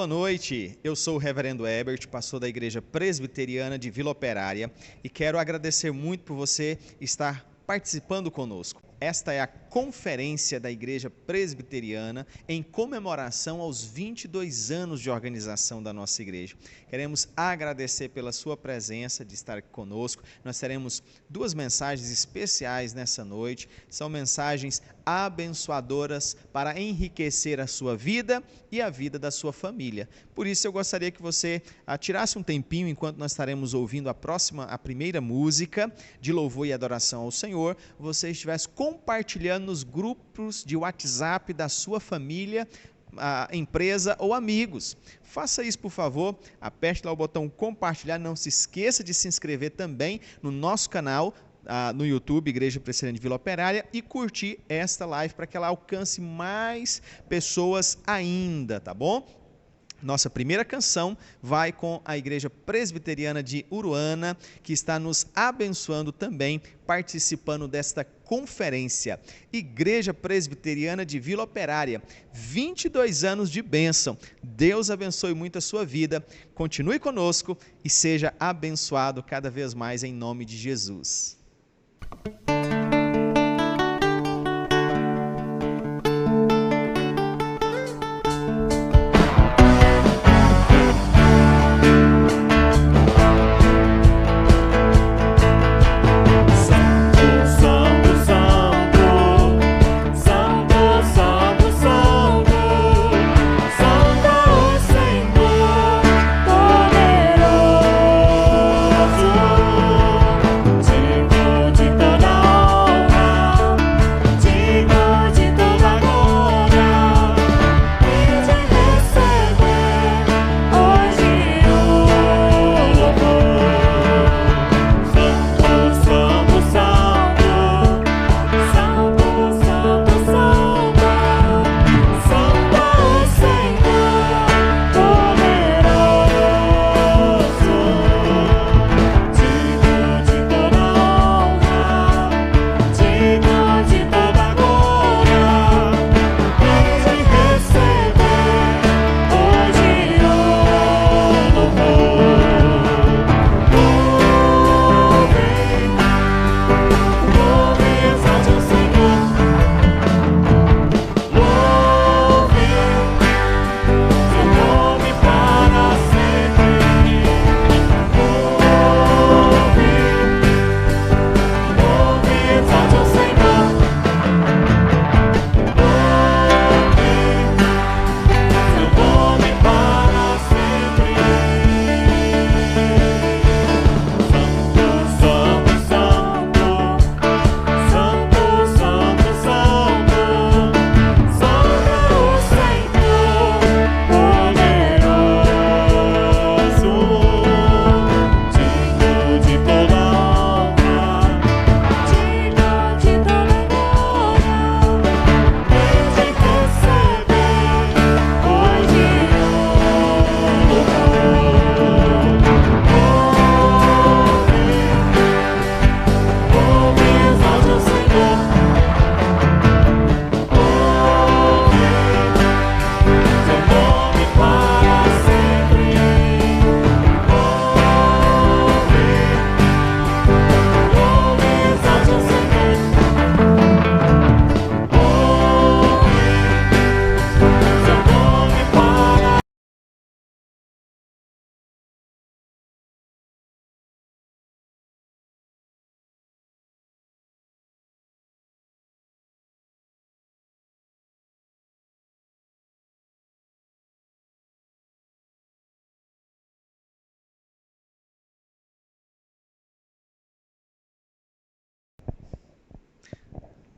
Boa noite, eu sou o reverendo Herbert, pastor da Igreja Presbiteriana de Vila Operária e quero agradecer muito por você estar participando conosco. Esta é a conferência da Igreja Presbiteriana em comemoração aos 22 anos de organização da nossa igreja. Queremos agradecer pela sua presença, de estar aqui conosco. Nós teremos duas mensagens especiais nessa noite. São mensagens abençoadoras para enriquecer a sua vida e a vida da sua família. Por isso eu gostaria que você tirasse um tempinho enquanto nós estaremos ouvindo a primeira música de louvor e adoração ao Senhor, você estivesse compartilhando nos grupos de WhatsApp da sua família, empresa ou amigos. Faça isso, por favor, aperte lá o botão compartilhar, não se esqueça de se inscrever também no nosso canal no YouTube, Igreja Presbiteriana de Vila Operária, e curtir esta live para que ela alcance mais pessoas ainda, tá bom? Nossa primeira canção vai com a Igreja Presbiteriana de Uruana, que está nos abençoando também, participando desta conferência. Igreja Presbiteriana de Vila Operária, 22 anos de bênção. Deus abençoe muito a sua vida. Continue conosco e seja abençoado cada vez mais em nome de Jesus.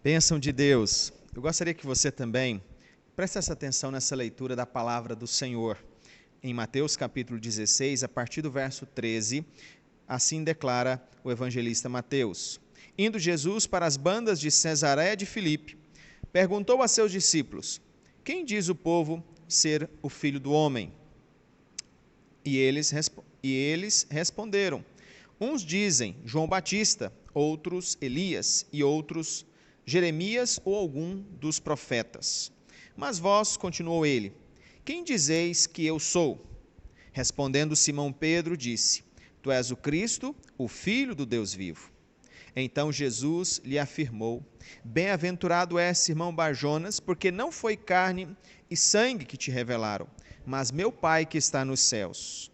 Bênção de Deus. Eu gostaria que você também prestasse atenção nessa leitura da palavra do Senhor. Em Mateus capítulo 16, a partir do verso 13, assim declara o evangelista Mateus. Indo Jesus para as bandas de Cesareia de Filipe, perguntou a seus discípulos: quem diz o povo ser o Filho do Homem? E eles responderam: uns dizem João Batista, outros Elias e outros Jeremias ou algum dos profetas. Mas vós, continuou ele, quem dizeis que eu sou? Respondendo Simão Pedro, disse: Tu és o Cristo, o Filho do Deus vivo. Então Jesus lhe afirmou: Bem-aventurado és, Simão Barjonas, porque não foi carne e sangue que te revelaram, mas meu Pai que está nos céus.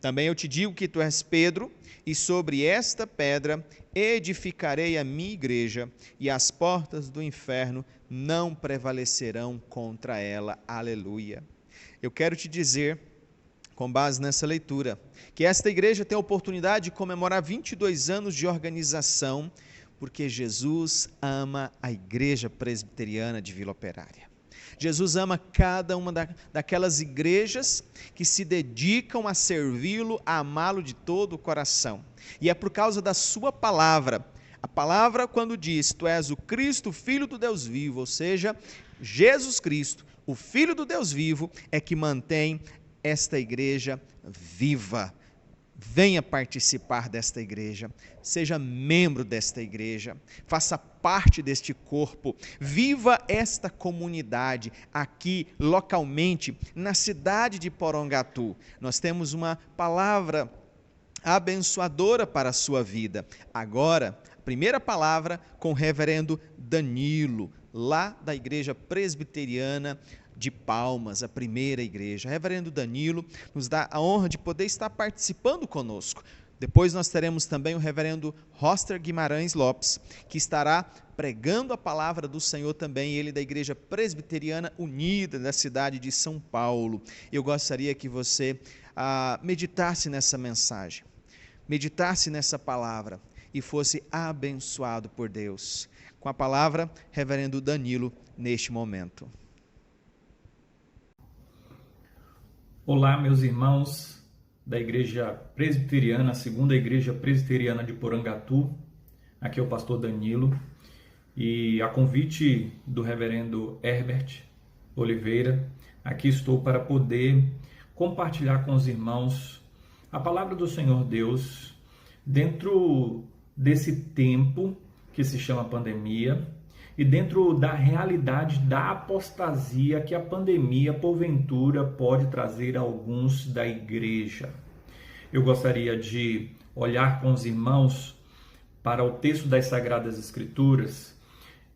Também eu te digo que tu és Pedro, e sobre esta pedra edificarei a minha igreja, e as portas do inferno não prevalecerão contra ela. Aleluia. Eu quero te dizer, com base nessa leitura, que esta igreja tem a oportunidade de comemorar 22 anos de organização, porque Jesus ama a Igreja Presbiteriana de Vila Operária. Jesus ama cada uma daquelas igrejas que se dedicam a servi-lo, a amá-lo de todo o coração. E é por causa da sua palavra. A palavra, quando diz: Tu és o Cristo, Filho do Deus vivo, ou seja, Jesus Cristo, o Filho do Deus vivo, é que mantém esta igreja viva. Venha participar desta igreja, seja membro desta igreja, faça parte deste corpo, viva esta comunidade aqui localmente, na cidade de Porongatu. Nós temos uma palavra abençoadora para a sua vida. Agora, a primeira palavra com o reverendo Danilo, lá da Igreja Presbiteriana de Palmas, a primeira igreja. O reverendo Danilo nos dá a honra de poder estar participando conosco. Depois nós teremos também o reverendo Roster Guimarães Lopes, que estará pregando a palavra do Senhor também, ele da Igreja Presbiteriana Unida da cidade de São Paulo. Eu gostaria que você meditasse nessa mensagem, meditasse nessa palavra e fosse abençoado por Deus. Com a palavra, reverendo Danilo, neste momento. Olá, meus irmãos da Igreja Presbiteriana, a segunda Igreja Presbiteriana de Porangatu. Aqui é o pastor Danilo e a convite do reverendo Herbert Oliveira, aqui estou para poder compartilhar com os irmãos a palavra do Senhor Deus dentro desse tempo que se chama pandemia e dentro da realidade da apostasia que a pandemia, porventura, pode trazer a alguns da igreja. Eu gostaria de olhar com os irmãos para o texto das Sagradas Escrituras,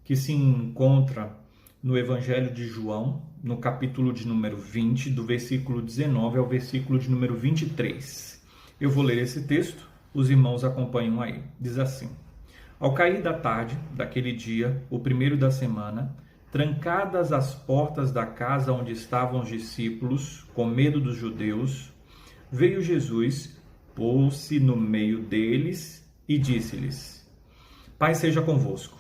que se encontra no Evangelho de João, no capítulo de número 20, do versículo 19 ao versículo de número 23. Eu vou ler esse texto, os irmãos acompanham aí. Diz assim: Ao cair da tarde daquele dia, o primeiro da semana, trancadas as portas da casa onde estavam os discípulos, com medo dos judeus, veio Jesus, pôs-se no meio deles e disse-lhes: Paz seja convosco.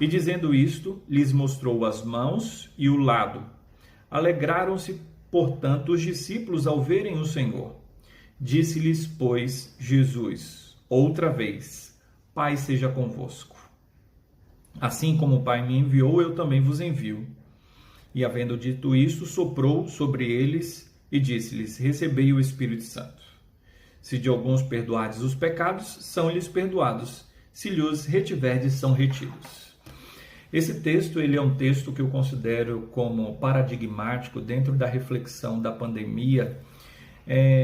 E dizendo isto, lhes mostrou as mãos e o lado. Alegraram-se, portanto, os discípulos ao verem o Senhor. Disse-lhes, pois, Jesus, outra vez: Pai seja convosco. Assim como o Pai me enviou, eu também vos envio. E havendo dito isto, soprou sobre eles e disse-lhes: Recebei o Espírito Santo. Se de alguns perdoardes os pecados, são-lhes perdoados. Se lhes retiverdes, são retidos. Esse texto ele é um texto que eu considero como paradigmático dentro da reflexão da pandemia.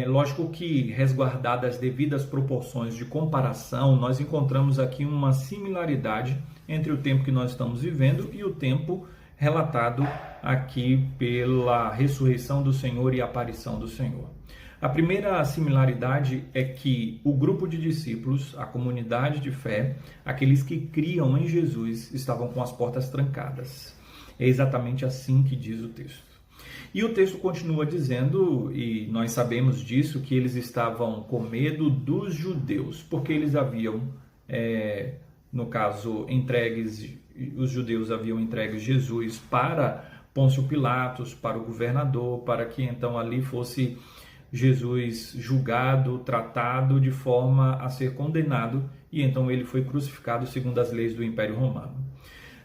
Lógico que, resguardadas as devidas proporções de comparação, nós encontramos aqui uma similaridade entre o tempo que nós estamos vivendo e o tempo relatado aqui pela ressurreição do Senhor e a aparição do Senhor. A primeira similaridade é que o grupo de discípulos, a comunidade de fé, aqueles que criam em Jesus, estavam com as portas trancadas. É exatamente assim que diz o texto. E o texto continua dizendo, e nós sabemos disso, que eles estavam com medo dos judeus, porque eles haviam, no caso, os judeus haviam entregue Jesus para Pôncio Pilatos, para o governador, para que então ali fosse Jesus julgado, tratado de forma a ser condenado, e então ele foi crucificado segundo as leis do Império Romano.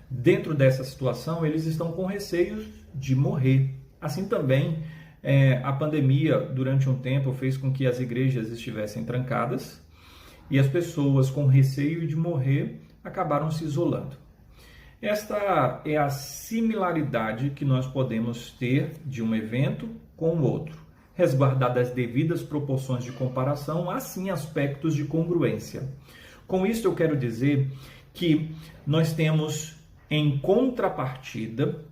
Dentro dessa situação, eles estão com receio de morrer. Assim também, a pandemia, durante um tempo, fez com que as igrejas estivessem trancadas e as pessoas com receio de morrer acabaram se isolando. Esta é a similaridade que nós podemos ter de um evento com o outro, resguardadas as devidas proporções de comparação, assim aspectos de congruência. Com isso eu quero dizer que nós temos em contrapartida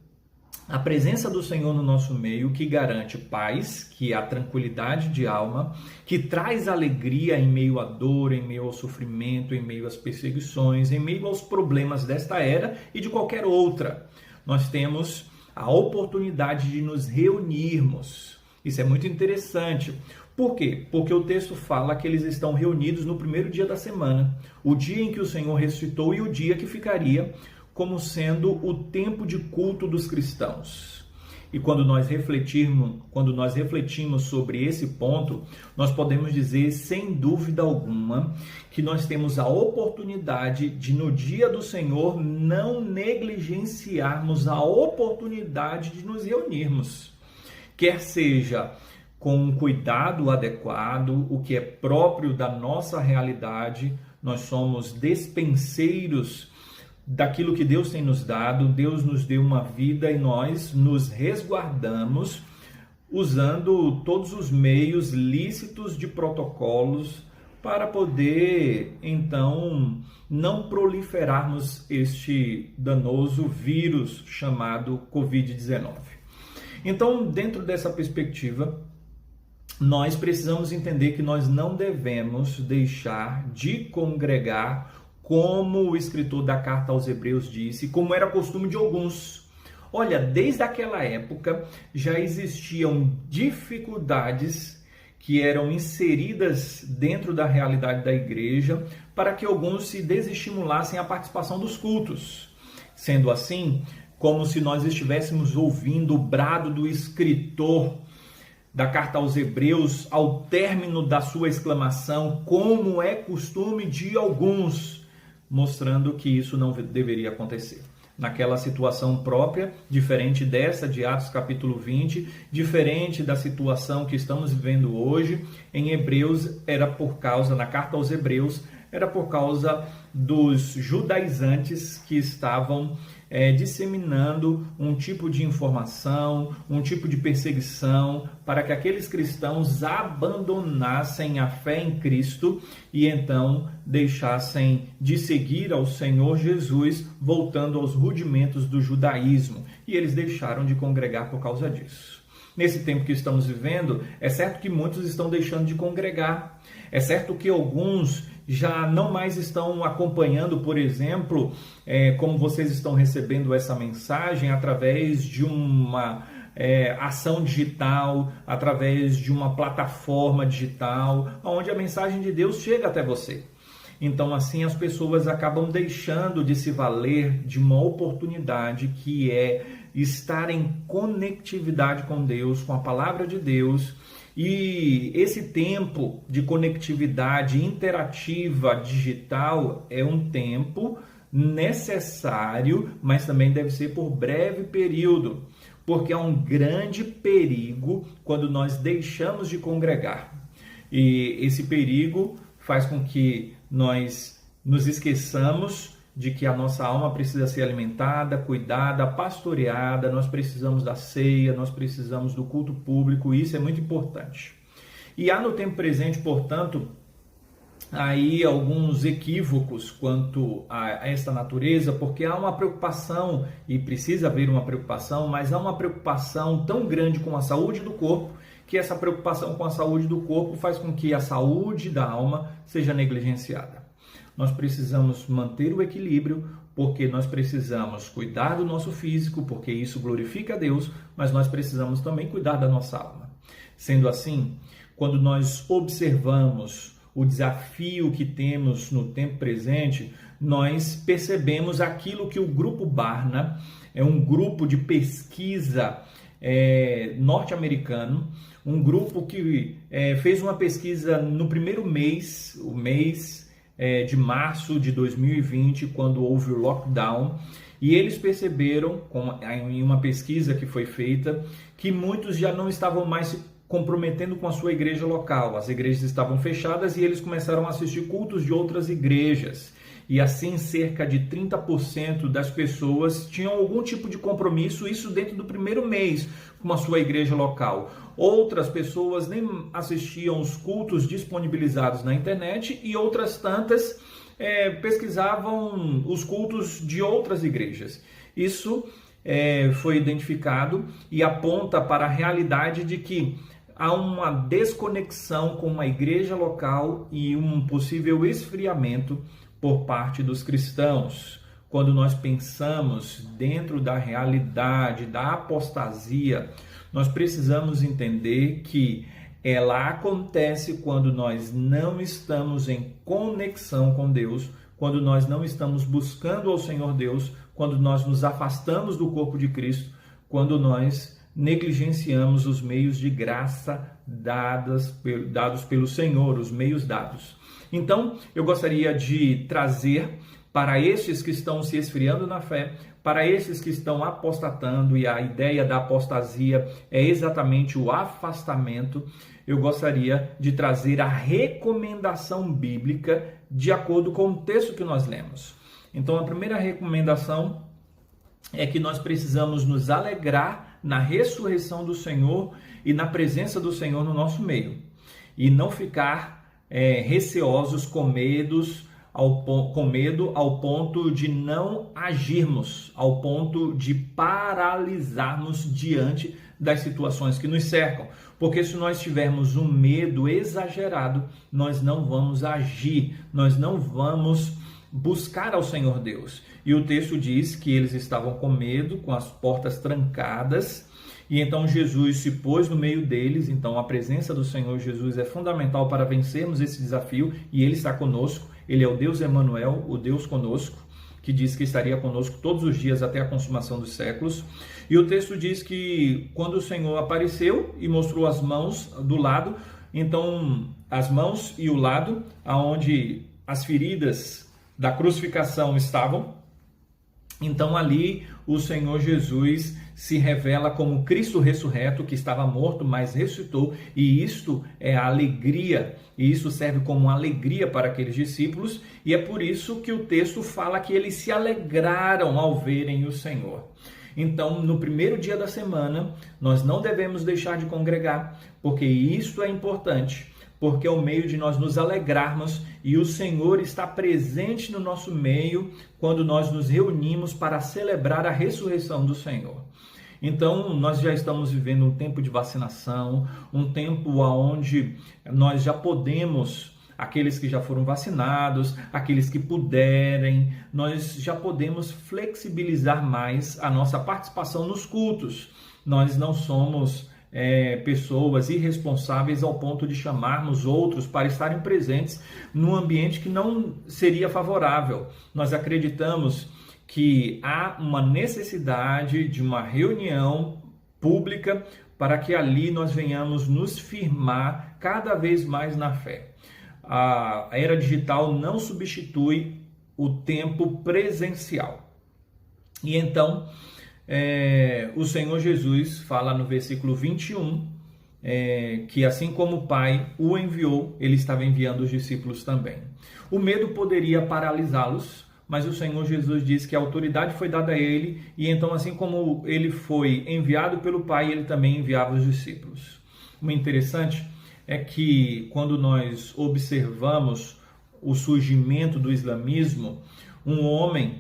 a presença do Senhor no nosso meio, que garante paz, que é a tranquilidade de alma, que traz alegria em meio à dor, em meio ao sofrimento, em meio às perseguições, em meio aos problemas desta era e de qualquer outra. Nós temos a oportunidade de nos reunirmos. Isso é muito interessante. Por quê? Porque o texto fala que eles estão reunidos no primeiro dia da semana, o dia em que o Senhor ressuscitou e o dia que ficaria como sendo o tempo de culto dos cristãos. E quando nós refletimos sobre esse ponto, nós podemos dizer, sem dúvida alguma, que nós temos a oportunidade de, no dia do Senhor, não negligenciarmos a oportunidade de nos reunirmos. Quer seja com um cuidado adequado, o que é próprio da nossa realidade, nós somos despenseiros daquilo que Deus tem nos dado. Deus nos deu uma vida e nós nos resguardamos usando todos os meios lícitos de protocolos para poder, então, não proliferarmos este danoso vírus chamado Covid-19. Então, dentro dessa perspectiva, nós precisamos entender que nós não devemos deixar de congregar, como o escritor da carta aos Hebreus disse, como era costume de alguns. Olha, desde aquela época já existiam dificuldades que eram inseridas dentro da realidade da igreja para que alguns se desestimulassem a participação dos cultos. Sendo assim, como se nós estivéssemos ouvindo o brado do escritor da carta aos Hebreus ao término da sua exclamação, como é costume de alguns, mostrando que isso não deveria acontecer. Naquela situação própria, diferente dessa de Atos capítulo 20, diferente da situação que estamos vivendo hoje, em Hebreus na carta aos Hebreus, era por causa dos judaizantes que estavam disseminando um tipo de informação, um tipo de perseguição, para que aqueles cristãos abandonassem a fé em Cristo e então deixassem de seguir ao Senhor Jesus, voltando aos rudimentos do judaísmo. E eles deixaram de congregar por causa disso. Nesse tempo que estamos vivendo, é certo que muitos estão deixando de congregar. É certo que alguns já não mais estão acompanhando, por exemplo, como vocês estão recebendo essa mensagem através de uma ação digital, através de uma plataforma digital, onde a mensagem de Deus chega até você. Então, assim, as pessoas acabam deixando de se valer de uma oportunidade que é estar em conectividade com Deus, com a palavra de Deus. E esse tempo de conectividade interativa digital é um tempo necessário, mas também deve ser por breve período, porque há um grande perigo quando nós deixamos de congregar. E esse perigo faz com que nós nos esqueçamos de que a nossa alma precisa ser alimentada, cuidada, pastoreada, nós precisamos da ceia, nós precisamos do culto público, e isso é muito importante. E há no tempo presente, portanto, aí alguns equívocos quanto a esta natureza, porque há uma preocupação, e precisa haver uma preocupação, mas há uma preocupação tão grande com a saúde do corpo, que essa preocupação com a saúde do corpo faz com que a saúde da alma seja negligenciada. Nós precisamos manter o equilíbrio, porque nós precisamos cuidar do nosso físico, porque isso glorifica a Deus, mas nós precisamos também cuidar da nossa alma. Sendo assim, quando nós observamos o desafio que temos no tempo presente, nós percebemos aquilo que o Grupo Barna, é um grupo de pesquisa norte-americano, um grupo que fez uma pesquisa no primeiro mês, o mês de março de 2020, quando houve o lockdown, e eles perceberam, em uma pesquisa que foi feita, que muitos já não estavam mais se comprometendo com a sua igreja local. As igrejas estavam fechadas e eles começaram a assistir cultos de outras igrejas. e assim cerca de 30% das pessoas tinham algum tipo de compromisso, isso dentro do primeiro mês com a sua igreja local. Outras pessoas nem assistiam os cultos disponibilizados na internet e outras tantas pesquisavam os cultos de outras igrejas. Isso foi identificado e aponta para a realidade de que há uma desconexão com uma igreja local e um possível esfriamento por parte dos cristãos. Quando nós pensamos dentro da realidade da apostasia, nós precisamos entender que ela acontece quando nós não estamos em conexão com Deus, quando nós não estamos buscando ao Senhor Deus, quando nós nos afastamos do corpo de Cristo, quando nós negligenciamos os meios de graça dados pelo Senhor, os meios dados. Então, eu gostaria de trazer para estes que estão se esfriando na fé, para esses que estão apostatando, e a ideia da apostasia é exatamente o afastamento, eu gostaria de trazer a recomendação bíblica de acordo com o texto que nós lemos. Então, a primeira recomendação é que nós precisamos nos alegrar na ressurreição do Senhor e na presença do Senhor no nosso meio. E não ficar receosos, com medo ao ponto de não agirmos, ao ponto de paralisarmos diante das situações que nos cercam. Porque se nós tivermos um medo exagerado, nós não vamos agir, nós não vamos buscar ao Senhor Deus. E o texto diz que eles estavam com medo, com as portas trancadas, e então Jesus se pôs no meio deles. Então a presença do Senhor Jesus é fundamental para vencermos esse desafio, e Ele está conosco. Ele é o Deus Emanuel, o Deus conosco, que diz que estaria conosco todos os dias até a consumação dos séculos. E o texto diz que quando o Senhor apareceu e mostrou as mãos do lado, então as mãos e o lado, aonde as feridas da crucificação estavam, então ali o Senhor Jesus se revela como Cristo ressurreto, que estava morto, mas ressuscitou, e isto é a alegria, e isso serve como uma alegria para aqueles discípulos, e é por isso que o texto fala que eles se alegraram ao verem o Senhor. Então, no primeiro dia da semana, nós não devemos deixar de congregar, porque isto é importante, porque é o meio de nós nos alegrarmos, e o Senhor está presente no nosso meio quando nós nos reunimos para celebrar a ressurreição do Senhor. Então, nós já estamos vivendo um tempo de vacinação, um tempo onde nós já podemos, aqueles que já foram vacinados, aqueles que puderem, nós já podemos flexibilizar mais a nossa participação nos cultos. Nós não somos pessoas irresponsáveis ao ponto de chamarmos outros para estarem presentes num ambiente que não seria favorável. Nós acreditamos que há uma necessidade de uma reunião pública para que ali nós venhamos nos firmar cada vez mais na fé. A era digital não substitui o tempo presencial. E então, o Senhor Jesus fala no versículo 21, que assim como o Pai o enviou, ele estava enviando os discípulos também. O medo poderia paralisá-los, mas o Senhor Jesus diz que a autoridade foi dada a ele, e então assim como ele foi enviado pelo Pai, ele também enviava os discípulos. O interessante é que quando nós observamos o surgimento do islamismo, um homem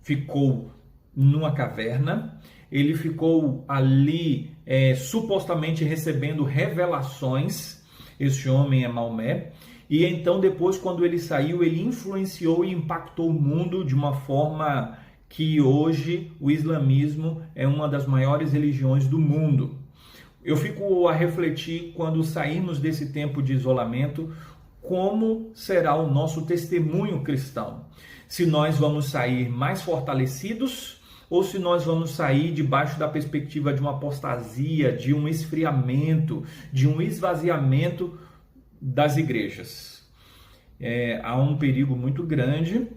ficou numa caverna, ele ficou ali supostamente recebendo revelações. Esse homem é Maomé, e então depois, quando ele saiu, ele influenciou e impactou o mundo de uma forma que hoje o islamismo é uma das maiores religiões do mundo. Eu fico a refletir, quando sairmos desse tempo de isolamento, como será o nosso testemunho cristão. Se nós vamos sair mais fortalecidos, ou se nós vamos sair debaixo da perspectiva de uma apostasia, de um esfriamento, de um esvaziamento das igrejas. Há um perigo muito grande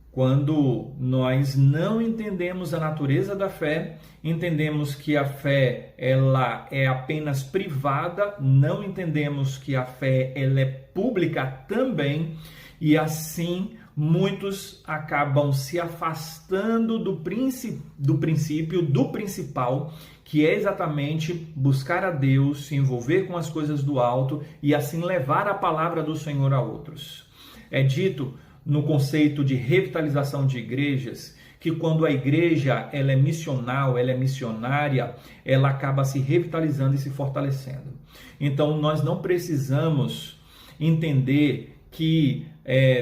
quando nós não entendemos a natureza da fé, entendemos que a fé ela é apenas privada, não entendemos que a fé ela é pública também, e assim muitos acabam se afastando do princípio, do principal, que é exatamente buscar a Deus, se envolver com as coisas do alto e assim levar a palavra do Senhor a outros. É dito no conceito de revitalização de igrejas que quando a igreja ela é missional, ela é missionária, ela acaba se revitalizando e se fortalecendo. Então nós não precisamos entender que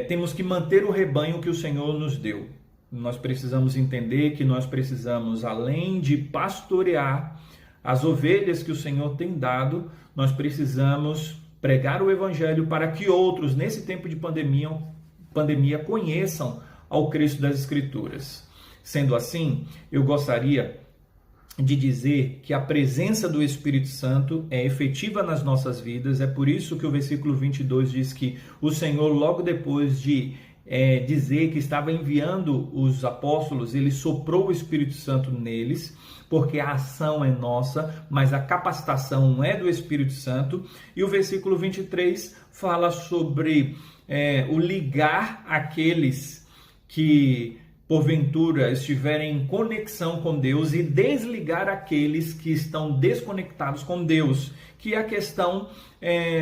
temos que manter o rebanho que o Senhor nos deu. Nós precisamos entender que nós precisamos, além de pastorear as ovelhas que o Senhor tem dado, nós precisamos pregar o Evangelho para que outros, nesse tempo de pandemia, conheçam ao Cristo das Escrituras. Sendo assim, eu gostaria de dizer que a presença do Espírito Santo é efetiva nas nossas vidas. É por isso que o versículo 22 diz que o Senhor, logo depois de dizer que estava enviando os apóstolos, ele soprou o Espírito Santo neles, porque a ação é nossa, mas a capacitação é do Espírito Santo. E o versículo 23 fala sobre o ligar aqueles que porventura estiverem em conexão com Deus e desligar aqueles que estão desconectados com Deus, que é a questão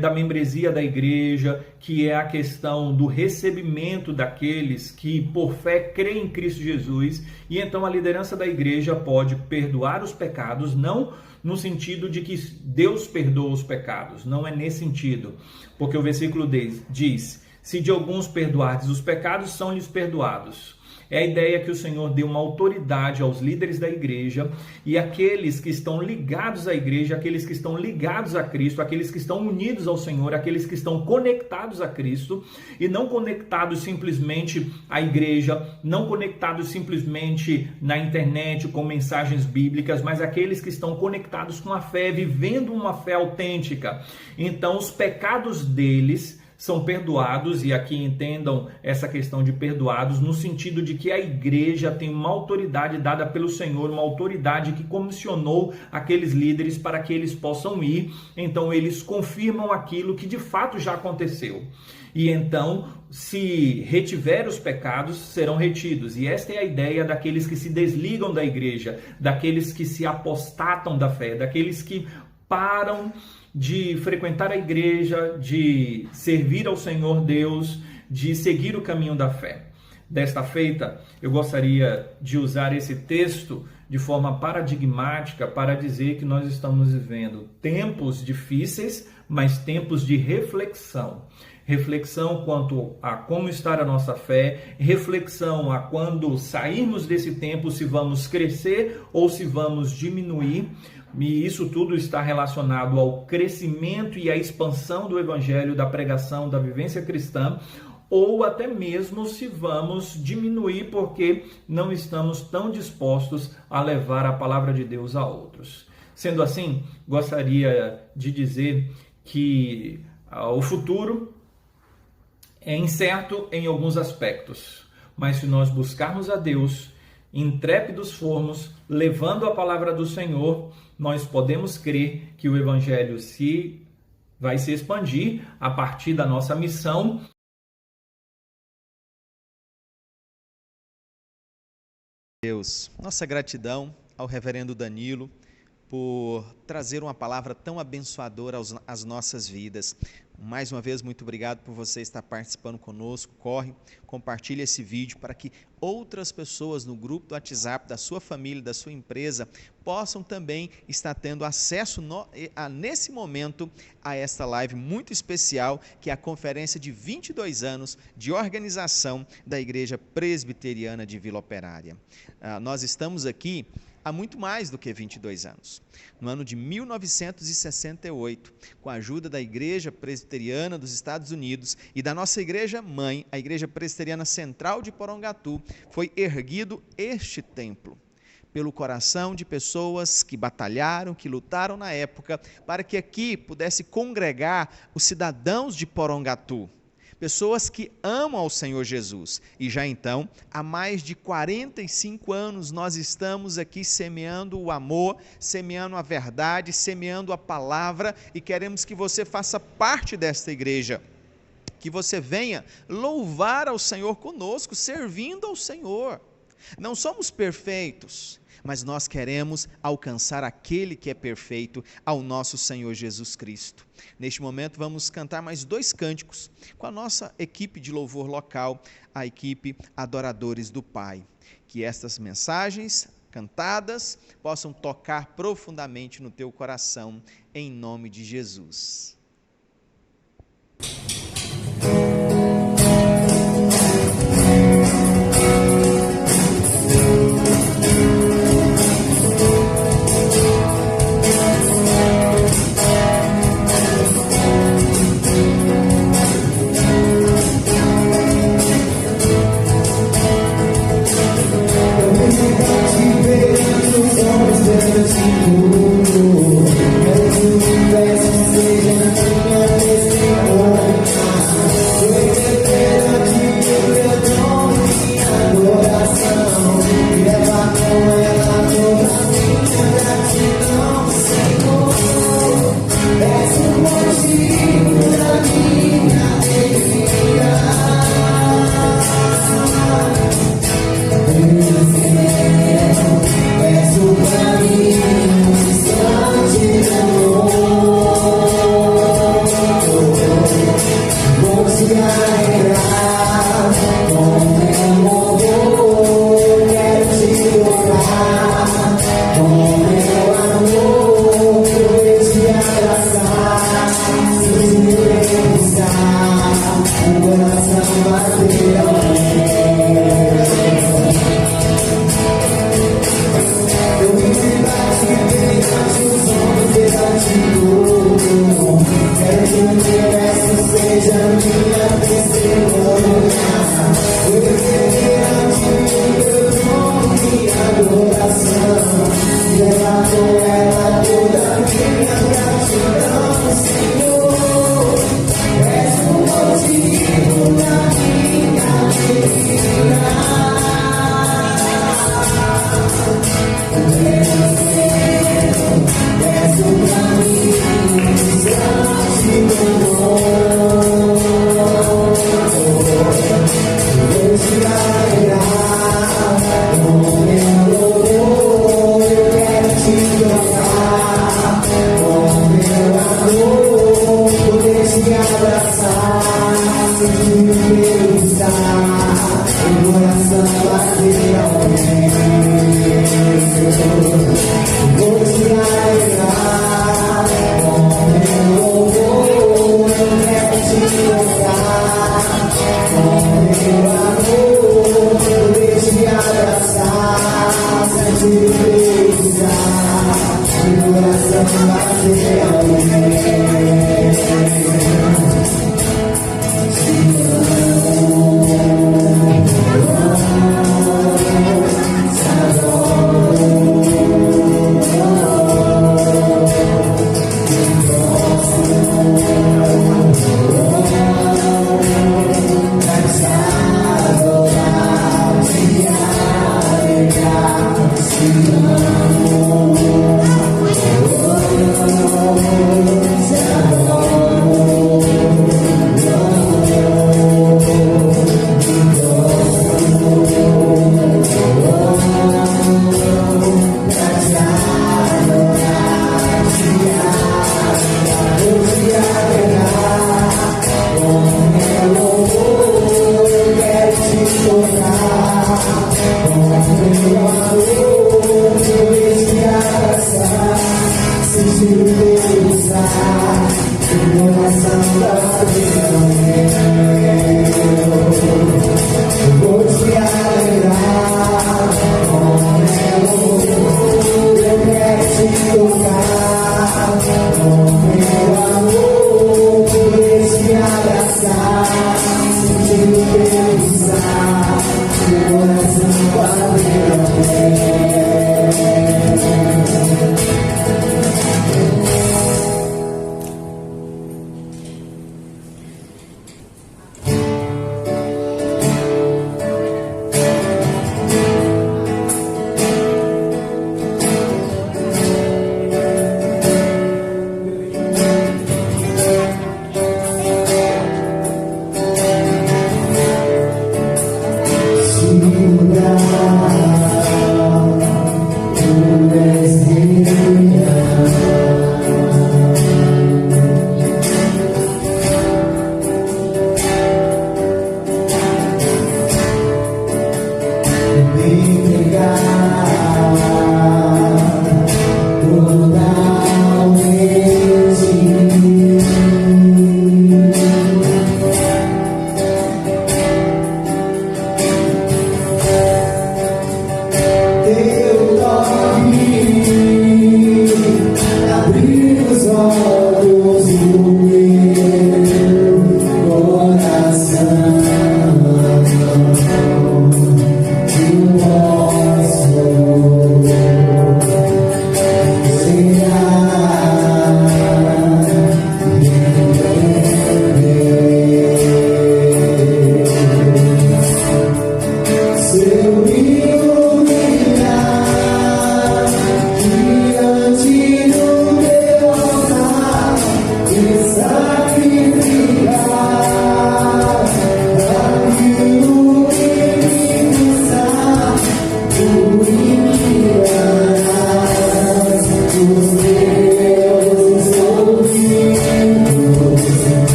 da membresia da igreja, que é a questão do recebimento daqueles que por fé creem em Cristo Jesus. E então a liderança da igreja pode perdoar os pecados, não no sentido de que Deus perdoa os pecados, não é nesse sentido, porque o versículo diz: se de alguns perdoardes os pecados, são-lhes perdoados. É a ideia que o Senhor deu uma autoridade aos líderes da igreja e aqueles que estão ligados à igreja, aqueles que estão ligados a Cristo, aqueles que estão unidos ao Senhor, aqueles que estão conectados a Cristo e não conectados simplesmente à igreja, não conectados simplesmente na internet com mensagens bíblicas, mas aqueles que estão conectados com a fé, vivendo uma fé autêntica. Então, os pecados deles são perdoados, e aqui entendam essa questão de perdoados no sentido de que a igreja tem uma autoridade dada pelo Senhor, uma autoridade que comissionou aqueles líderes para que eles possam ir. Então eles confirmam aquilo que de fato já aconteceu. E então, se retiver os pecados, serão retidos. E esta é a ideia daqueles que se desligam da igreja, daqueles que se apostatam da fé, daqueles que param de frequentar a igreja, de servir ao Senhor Deus, de seguir o caminho da fé. Desta feita, eu gostaria de usar esse texto de forma paradigmática para dizer que nós estamos vivendo tempos difíceis, mas tempos de reflexão. Reflexão quanto a como está a nossa fé, reflexão a quando sairmos desse tempo, se vamos crescer ou se vamos diminuir. E isso tudo está relacionado ao crescimento e à expansão do evangelho, da pregação, da vivência cristã, ou até mesmo se vamos diminuir porque não estamos tão dispostos a levar a palavra de Deus a outros. Sendo assim, gostaria de dizer que o futuro é incerto em alguns aspectos, mas se nós buscarmos a Deus, intrépidos formos, levando a palavra do Senhor, nós podemos crer que o evangelho vai se expandir a partir da nossa missão. Deus, nossa gratidão ao reverendo Danilo por trazer uma palavra tão abençoadora às nossas vidas. Mais uma vez, muito obrigado por você estar participando conosco. Compartilhe esse vídeo para que outras pessoas no grupo do WhatsApp da sua família, da sua empresa, possam também estar tendo acesso nesse momento a esta live muito especial, que é a conferência de 22 anos de organização da Igreja Presbiteriana de Vila Operária. Nós estamos aqui há muito mais do que 22 anos. No ano de 1968, com a ajuda da Igreja Presbiteriana dos Estados Unidos e da nossa igreja mãe, a Igreja Presbiteriana Central de Porangatu, foi erguido este templo pelo coração de pessoas que batalharam, que lutaram na época, para que aqui pudesse congregar os cidadãos de Porangatu, pessoas que amam ao Senhor Jesus. E já então, há mais de 45 anos, nós estamos aqui semeando o amor, semeando a verdade, semeando a palavra, e queremos que você faça parte desta igreja. que você venha louvar ao Senhor conosco, servindo ao Senhor. Não somos perfeitos, mas nós queremos alcançar aquele que é perfeito, ao nosso Senhor Jesus Cristo. Neste momento vamos cantar mais 2 cânticos com a nossa equipe de louvor local, a equipe Adoradores do Pai. Que estas mensagens cantadas possam tocar profundamente no teu coração, em nome de Jesus.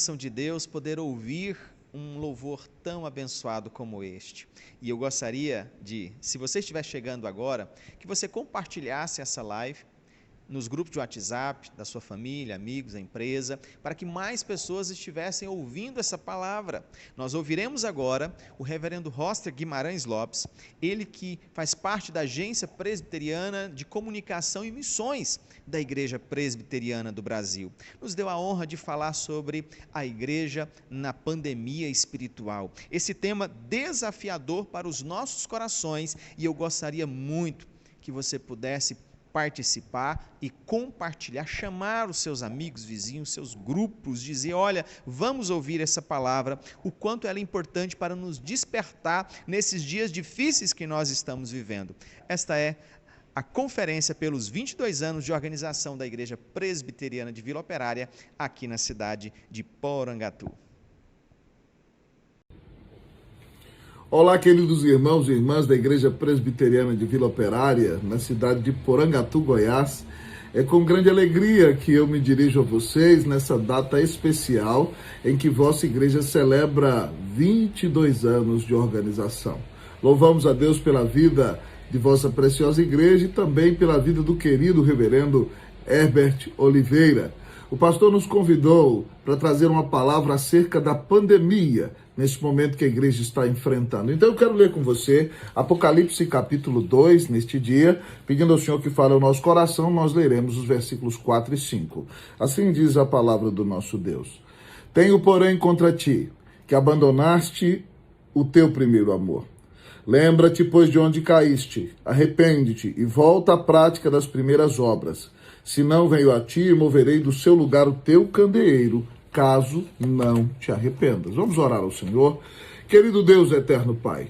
bênção de Deus poder ouvir um louvor tão abençoado como este. E eu gostaria de, se você estiver chegando agora, que você compartilhasse essa live nos grupos de WhatsApp, da sua família, amigos, da empresa, para que mais pessoas estivessem ouvindo essa palavra. Nós ouviremos agora o reverendo Roster Guimarães Lopes, ele que faz parte da Agência Presbiteriana de Comunicação e Missões da Igreja Presbiteriana do Brasil. Nos deu a honra de falar sobre a igreja na pandemia espiritual. Esse tema desafiador para os nossos corações, e eu gostaria muito que você pudesse participar e compartilhar, chamar os seus amigos, vizinhos, seus grupos, dizer, olha, vamos ouvir essa palavra, o quanto ela é importante para nos despertar nesses dias difíceis que nós estamos vivendo. Esta é a conferência pelos 22 anos de organização da Igreja Presbiteriana de Vila Operária, aqui na cidade de Porangatu. Olá, queridos irmãos e irmãs da Igreja Presbiteriana de Vila Operária, na cidade de Porangatu, Goiás. É com grande alegria que eu me dirijo a vocês nessa data especial em que vossa igreja celebra 22 anos de organização. Louvamos a Deus pela vida de vossa preciosa igreja e também pela vida do querido reverendo Herbert Oliveira. O pastor nos convidou para trazer uma palavra acerca da pandemia, nesse momento que a igreja está enfrentando. Então eu quero ler com você Apocalipse capítulo 2, neste dia, pedindo ao Senhor que fale ao nosso coração, nós leremos os versículos 4 e 5. Assim diz a palavra do nosso Deus. Tenho, porém, contra ti, que abandonaste o teu primeiro amor. Lembra-te, pois, de onde caíste, arrepende-te e volta à prática das primeiras obras. Se não venho a ti, moverei do seu lugar o teu candeeiro, caso não te arrependas. Vamos orar ao Senhor. Querido Deus eterno Pai,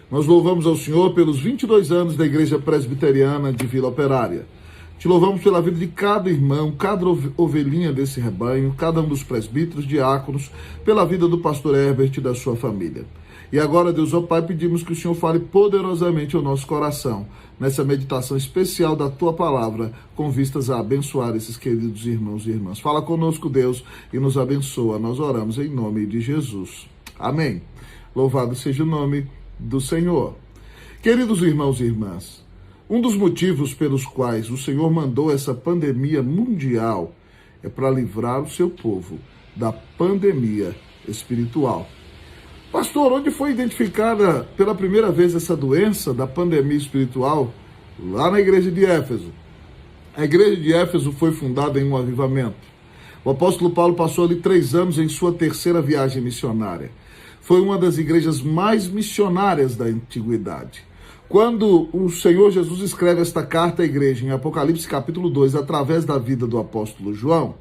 nós louvamos ao Senhor pelos 22 anos da Igreja Presbiteriana de Vila Operária. Te louvamos pela vida de cada irmão, cada ovelhinha desse rebanho, cada um dos presbíteros, diáconos, pela vida do pastor Herbert e da sua família. E agora, Deus, ó Pai, pedimos que o Senhor fale poderosamente ao nosso coração, nessa meditação especial da Tua Palavra, com vistas a abençoar esses queridos irmãos e irmãs. Fala conosco, Deus, e nos abençoa. Nós oramos em nome de Jesus. Amém. Louvado seja o nome do Senhor. Queridos irmãos e irmãs, um dos motivos pelos quais o Senhor mandou essa pandemia mundial é para livrar o seu povo da pandemia espiritual. Pastor, onde foi identificada pela primeira vez essa doença da pandemia espiritual? Lá na igreja de Éfeso. A igreja de Éfeso foi fundada em um avivamento. O apóstolo Paulo passou ali 3 anos em sua terceira viagem missionária. Foi uma das igrejas mais missionárias da antiguidade. Quando o Senhor Jesus escreve esta carta à igreja em Apocalipse capítulo 2, através da vida do apóstolo João,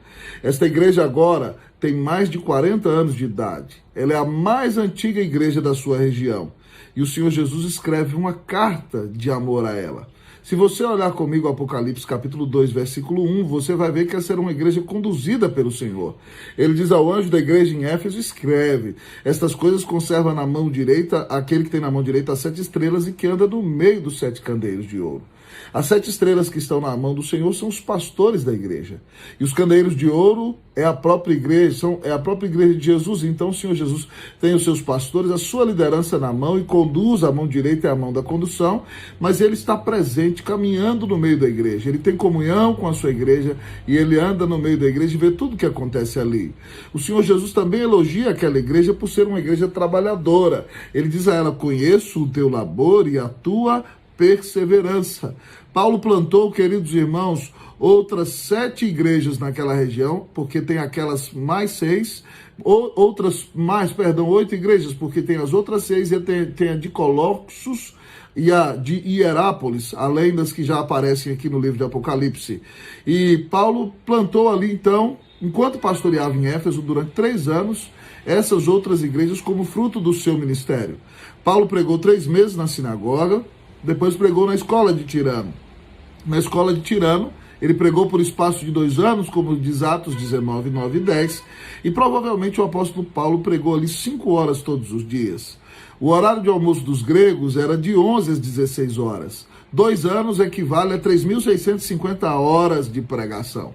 esta igreja agora tem mais de 40 anos de idade. Ela é a mais antiga igreja da sua região. E o Senhor Jesus escreve uma carta de amor a ela. Se você olhar comigo Apocalipse capítulo 2, versículo 1, você vai ver que essa era uma igreja conduzida pelo Senhor. Ele diz ao anjo da igreja em Éfeso, escreve, estas coisas conserva na mão direita aquele que tem na mão direita as 7 estrelas e que anda no meio dos 7 candeeiros de ouro. As 7 estrelas que estão na mão do Senhor são os pastores da igreja. E os candeeiros de ouro é a própria igreja, é a própria igreja de Jesus. Então o Senhor Jesus tem os seus pastores, a sua liderança na mão e conduz, a mão direita é a mão da condução, mas ele está presente, caminhando no meio da igreja. Ele tem comunhão com a sua igreja e ele anda no meio da igreja e vê tudo o que acontece ali. O Senhor Jesus também elogia aquela igreja por ser uma igreja trabalhadora. Ele diz a ela, conheço o teu labor e a tua perseverança. Paulo plantou, queridos irmãos, outras 7 igrejas naquela região, porque tem aquelas mais 6, outras mais, 8 igrejas, porque tem as outras 6, e tem a de Colossos e a de Hierápolis, além das que já aparecem aqui no livro de Apocalipse. E Paulo plantou ali, então, enquanto pastoreava em Éfeso durante 3 anos, essas outras igrejas como fruto do seu ministério. Paulo pregou 3 meses na sinagoga, depois pregou na escola de Tirano. Na escola de Tirano, ele pregou por espaço de 2 anos, como diz Atos 19, 9 e 10, e provavelmente o apóstolo Paulo pregou ali 5 horas todos os dias. O horário de almoço dos gregos era de 11 às 16 horas. 2 anos equivale a 3.650 horas de pregação.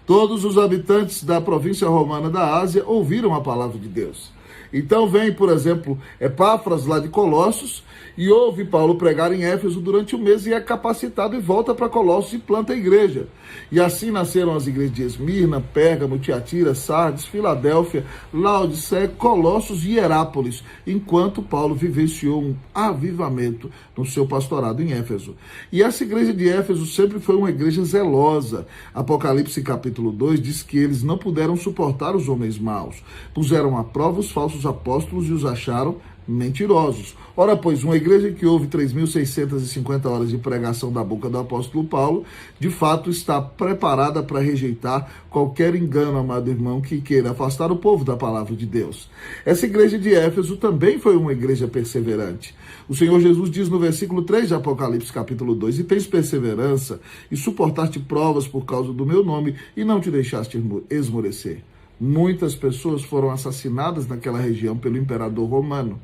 Todos os habitantes da província romana da Ásia ouviram a palavra de Deus. Então vem, por exemplo, Epáfras lá de Colossos e ouve Paulo pregar em Éfeso durante um mês e é capacitado e volta para Colossos e planta a igreja. E assim nasceram as igrejas de Esmirna, Pérgamo, Tiatira, Sardes, Filadélfia, Laodiceia, Colossos e Hierápolis, enquanto Paulo vivenciou um avivamento no seu pastorado em Éfeso. E essa igreja de Éfeso sempre foi uma igreja zelosa. Apocalipse capítulo 2 diz que eles não puderam suportar os homens maus, puseram à prova os falsos apóstolos e os acharam mentirosos. Ora, pois, uma igreja que houve 3.650 horas de pregação da boca do apóstolo Paulo, de fato está preparada para rejeitar qualquer engano, amado irmão, que queira afastar o povo da palavra de Deus. Essa igreja de Éfeso também foi uma igreja perseverante. O Senhor Jesus diz no versículo 3 de Apocalipse capítulo 2, e tens perseverança e suportaste provas por causa do meu nome e não te deixaste esmorecer. Muitas pessoas foram assassinadas naquela região pelo imperador romano,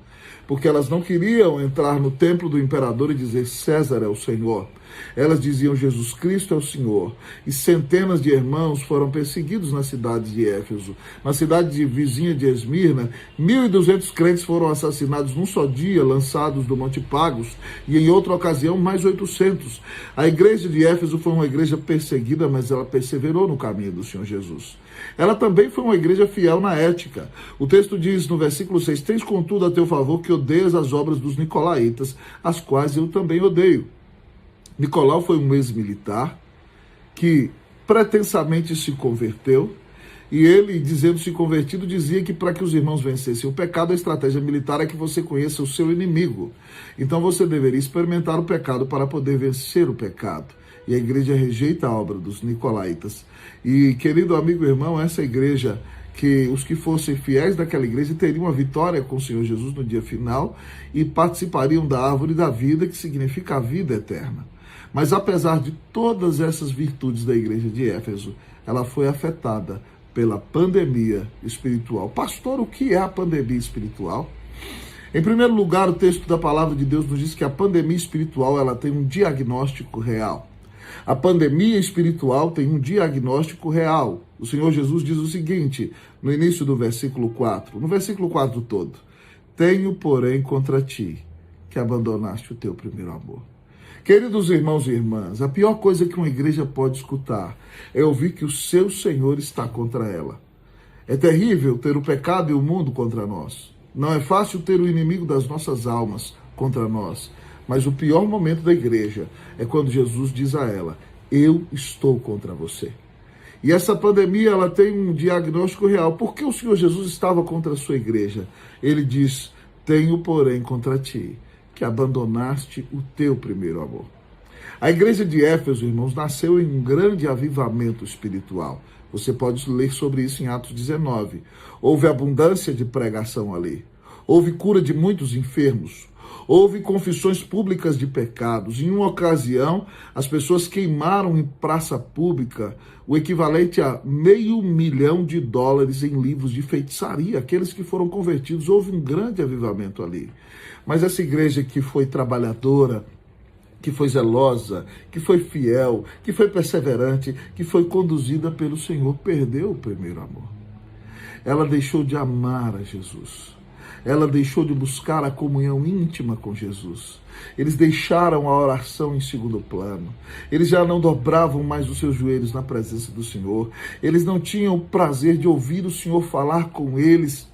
porque elas não queriam entrar no templo do imperador e dizer César é o Senhor. Elas diziam Jesus Cristo é o Senhor. E centenas de irmãos foram perseguidos na cidade de Éfeso. Na cidade vizinha de Esmirna, 1.200 crentes foram assassinados num só dia, lançados do Monte Pagos, e em outra ocasião mais 800. A igreja de Éfeso foi uma igreja perseguida, mas ela perseverou no caminho do Senhor Jesus. Ela também foi uma igreja fiel na ética. O texto diz no versículo 6, tens contudo a teu favor que odeias as obras dos nicolaítas, as quais eu também odeio. Nicolau foi um ex-militar que pretensamente se converteu, e ele, dizendo-se convertido, dizia que para que os irmãos vencessem o pecado, a estratégia militar é que você conheça o seu inimigo. Então você deveria experimentar o pecado para poder vencer o pecado. E a igreja rejeita a obra dos nicolaítas. E, querido amigo e irmão, essa igreja, que os que fossem fiéis daquela igreja teriam a vitória com o Senhor Jesus no dia final e participariam da árvore da vida, que significa a vida eterna. Mas apesar de todas essas virtudes da igreja de Éfeso, ela foi afetada pela pandemia espiritual. Pastor, o que é a pandemia espiritual? Em primeiro lugar, o texto da palavra de Deus nos diz que a pandemia espiritual ela tem um diagnóstico real. A pandemia espiritual tem um diagnóstico real. O Senhor Jesus diz o seguinte, no início do versículo 4, no versículo 4 todo, tenho, porém, contra ti, que abandonaste o teu primeiro amor. Queridos irmãos e irmãs, a pior coisa que uma igreja pode escutar é ouvir que o seu Senhor está contra ela. É terrível ter o pecado e o mundo contra nós. Não é fácil ter o inimigo das nossas almas contra nós. Mas o pior momento da igreja é quando Jesus diz a ela, eu estou contra você. E essa pandemia ela tem um diagnóstico real. Por que o Senhor Jesus estava contra a sua igreja? Ele diz, tenho, porém, contra ti, que abandonaste o teu primeiro amor. A igreja de Éfeso, irmãos, nasceu em um grande avivamento espiritual. Você pode ler sobre isso em Atos 19. Houve abundância de pregação ali. Houve cura de muitos enfermos. Houve confissões públicas de pecados. Em uma ocasião, as pessoas queimaram em praça pública o equivalente a $500 mil em livros de feitiçaria. Aqueles que foram convertidos, houve um grande avivamento ali. Mas essa igreja que foi trabalhadora, que foi zelosa, que foi fiel, que foi perseverante, que foi conduzida pelo Senhor, perdeu o primeiro amor. Ela deixou de amar a Jesus. Ela deixou de buscar a comunhão íntima com Jesus. Eles deixaram a oração em segundo plano. Eles já não dobravam mais os seus joelhos na presença do Senhor. Eles não tinham o prazer de ouvir o Senhor falar com eles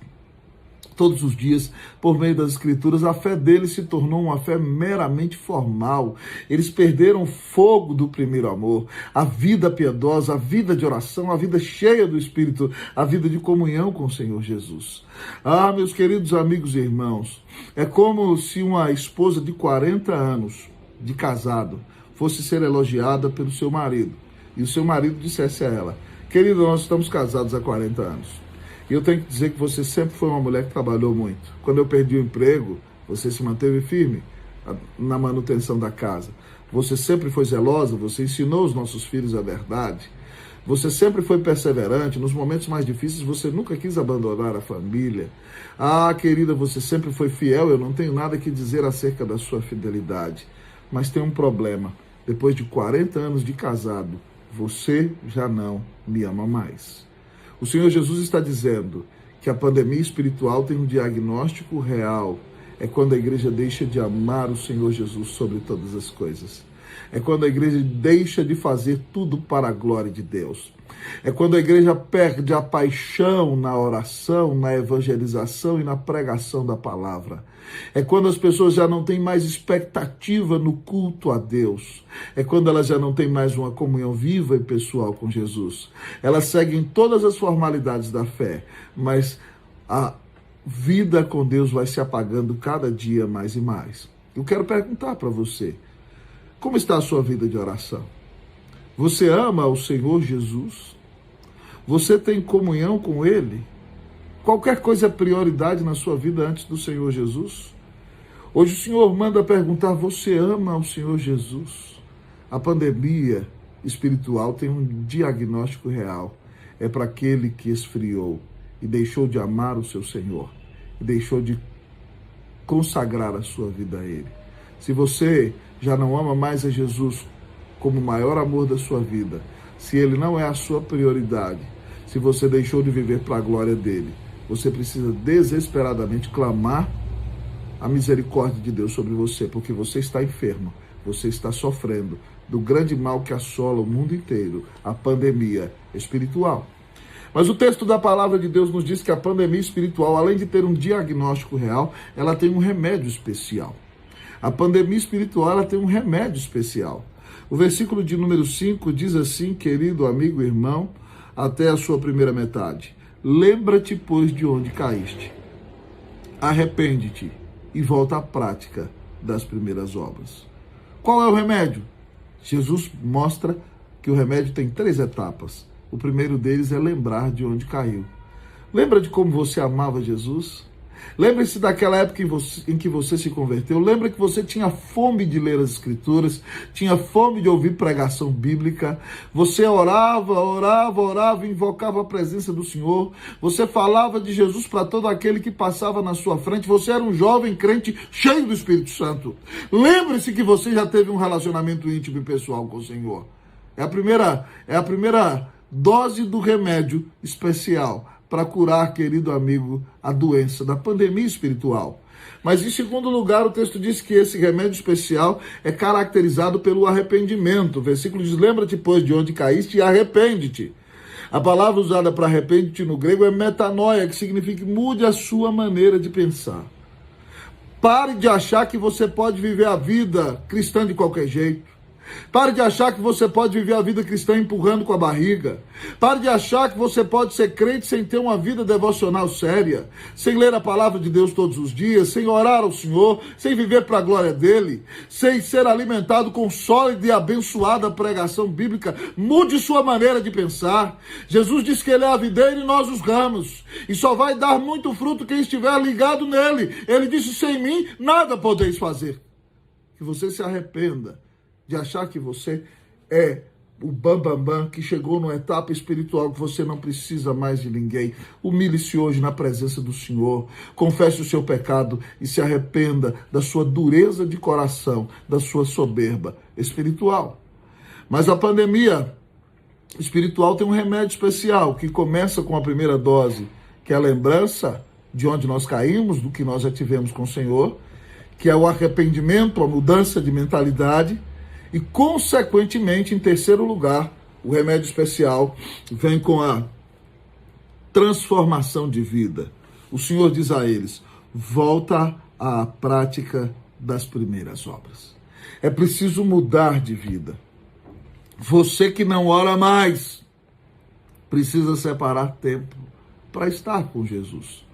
todos os dias, por meio das Escrituras. A fé deles se tornou uma fé meramente formal. Eles perderam o fogo do primeiro amor, a vida piedosa, a vida de oração, a vida cheia do Espírito, a vida de comunhão com o Senhor Jesus. Ah, meus queridos amigos e irmãos, é como se uma esposa de 40 anos de casado fosse ser elogiada pelo seu marido, e o seu marido dissesse a ela, querido, nós estamos casados há 40 anos. E eu tenho que dizer que você sempre foi uma mulher que trabalhou muito. Quando eu perdi o emprego, você se manteve firme na manutenção da casa. Você sempre foi zelosa, você ensinou os nossos filhos a verdade. Você sempre foi perseverante. Nos momentos mais difíceis, você nunca quis abandonar a família. Ah, querida, você sempre foi fiel. Eu não tenho nada que dizer acerca da sua fidelidade. Mas tem um problema. Depois de 40 anos de casado, você já não me ama mais. O Senhor Jesus está dizendo que a pandemia espiritual tem um diagnóstico real. É quando a igreja deixa de amar o Senhor Jesus sobre todas as coisas. É quando a igreja deixa de fazer tudo para a glória de Deus. É quando a igreja perde a paixão na oração, na evangelização e na pregação da palavra. É quando as pessoas já não têm mais expectativa no culto a Deus. É quando elas já não têm mais uma comunhão viva e pessoal com Jesus. Elas seguem todas as formalidades da fé, mas a vida com Deus vai se apagando cada dia mais e mais. Eu quero perguntar para você, como está a sua vida de oração? Você ama o Senhor Jesus? Você tem comunhão com Ele? Qualquer coisa é prioridade na sua vida antes do Senhor Jesus? Hoje o Senhor manda perguntar, você ama o Senhor Jesus? A pandemia espiritual tem um diagnóstico real. É para aquele que esfriou e deixou de amar o seu Senhor, e deixou de consagrar a sua vida a Ele. Se você já não ama mais a Jesus como o maior amor da sua vida, se Ele não é a sua prioridade, se você deixou de viver para a glória dEle, você precisa desesperadamente clamar a misericórdia de Deus sobre você, porque você está enfermo, você está sofrendo do grande mal que assola o mundo inteiro, a pandemia espiritual. Mas o texto da palavra de Deus nos diz que a pandemia espiritual, além de ter um diagnóstico real, ela tem um remédio especial. A pandemia espiritual, ela tem um remédio especial. O versículo de número 5 diz assim, querido amigo e irmão, até a sua primeira metade. Lembra-te, pois, de onde caíste. Arrepende-te e volta à prática das primeiras obras. Qual é o remédio? Jesus mostra que o remédio tem 3 etapas. O primeiro deles é lembrar de onde caiu. Lembra de como você amava Jesus? Lembre-se daquela época em que você se converteu. Lembra que você tinha fome de ler as Escrituras, tinha fome de ouvir pregação bíblica. Você orava, invocava a presença do Senhor. Você falava de Jesus para todo aquele que passava na sua frente. Você era um jovem crente cheio do Espírito Santo. Lembre-se que você já teve um relacionamento íntimo e pessoal com o Senhor. É a primeira dose do remédio especial para curar, querido amigo, a doença da pandemia espiritual. Mas, em segundo lugar, o texto diz que esse remédio especial é caracterizado pelo arrependimento. O versículo diz, lembra-te, pois, de onde caíste e arrepende-te. A palavra usada para arrepende-te no grego é metanoia, que significa mude a sua maneira de pensar. Pare de achar que você pode viver a vida cristã de qualquer jeito. Pare de achar que você pode viver a vida cristã empurrando com a barriga. Pare de achar que você pode ser crente sem ter uma vida devocional séria, sem ler a palavra de Deus todos os dias, sem orar ao Senhor, sem viver para a glória dEle, sem ser alimentado com sólida e abençoada pregação bíblica. Mude sua maneira de pensar. Jesus disse que Ele é a videira e nós os ramos, e só vai dar muito fruto quem estiver ligado nele. Ele disse, sem mim nada podeis fazer. Que você se arrependa de achar que você é o bambambam, que chegou numa etapa espiritual que você não precisa mais de ninguém. Humilhe-se hoje na presença do Senhor, confesse o seu pecado e se arrependa da sua dureza de coração, da sua soberba espiritual. Mas a pandemia espiritual tem um remédio especial, que começa com a primeira dose, que é a lembrança de onde nós caímos, do que nós já tivemos com o Senhor, que é o arrependimento, a mudança de mentalidade. E, consequentemente, em terceiro lugar, o remédio especial vem com a transformação de vida. O Senhor diz a eles, volta à prática das primeiras obras. É preciso mudar de vida. Você que não ora mais, precisa separar tempo para estar com Jesus.